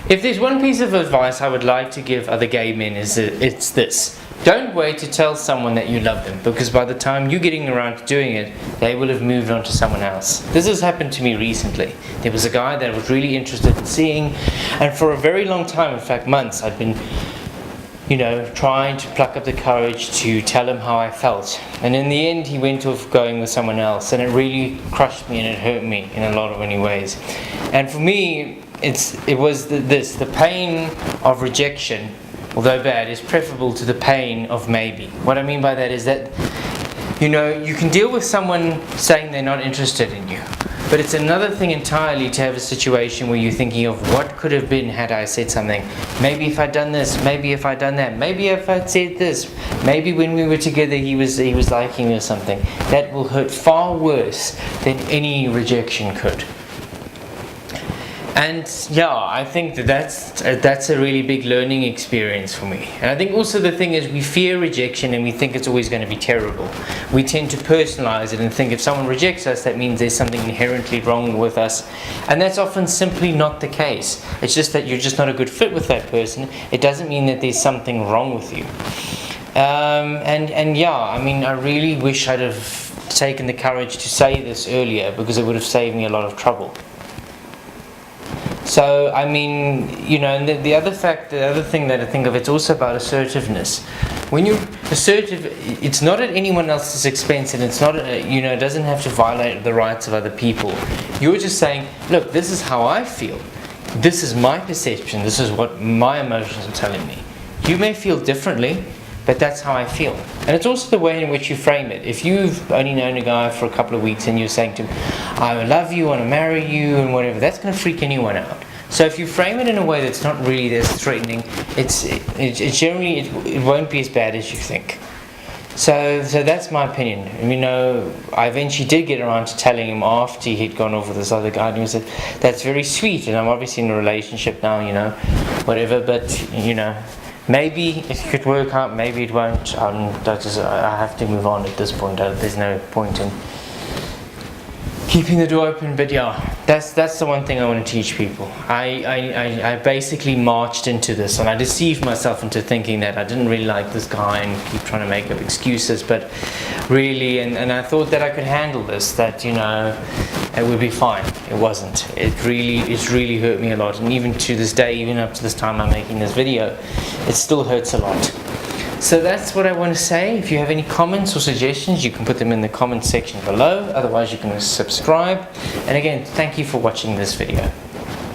If there's one piece of advice I would like to give other gay men, it's this. Don't wait to tell someone that you love them, because by the time you're getting around to doing it, they will have moved on to someone else. This has happened to me recently. There was a guy that I was really interested in seeing, and for a very long time, in fact months, I'd been trying to pluck up the courage to tell him how I felt. And in the end, he went off going with someone else, and it really crushed me and it hurt me in a lot of many ways. And for me, it was the pain of rejection, although bad, is preferable to the pain of maybe. What I mean by that is that, you can deal with someone saying they're not interested in you. But it's another thing entirely to have a situation where you're thinking of what could have been had I said something. Maybe if I'd done this, maybe if I'd done that, maybe if I'd said this, maybe when we were together he was liking me or something. That will hurt far worse than any rejection could. And yeah, I think that's a really big learning experience for me. And I think also the thing is, we fear rejection and we think it's always going to be terrible. We tend to personalize it and think if someone rejects us, that means there's something inherently wrong with us. And that's often simply not the case. It's just that you're just not a good fit with that person. It doesn't mean that there's something wrong with you. I really wish I'd have taken the courage to say this earlier, because it would have saved me a lot of trouble. So, and the other thing that I think of, it's also about assertiveness. When you're assertive, it's not at anyone else's expense, and it's not, it doesn't have to violate the rights of other people. You're just saying, look, this is how I feel. This is my perception. This is what my emotions are telling me. You may feel differently, but that's how I feel. And it's also the way in which you frame it. If you've only known a guy for a couple of weeks and you're saying to him, I love you, I want to marry you, and whatever, that's going to freak anyone out. So if you frame it in a way that's not really this threatening, it won't be as bad as you think. So that's my opinion. I eventually did get around to telling him after he'd gone off with this other guy, and he said, that's very sweet, and I'm obviously in a relationship now, whatever, but, maybe it could work out, maybe it won't. I have to move on at this point. There's no point in keeping the door open. But yeah, that's the one thing I want to teach people. I basically marched into this, and I deceived myself into thinking that I didn't really like this guy and keep trying to make up excuses. But really, and I thought that I could handle this, that it would be fine. It wasn't. It really hurt me a lot, and even to this day, even up to this time I'm making this video, it still hurts a lot. So that's what I want to say. If you have any comments or suggestions, you can put them in the comment section below. Otherwise, you can subscribe. And again, thank you for watching this video.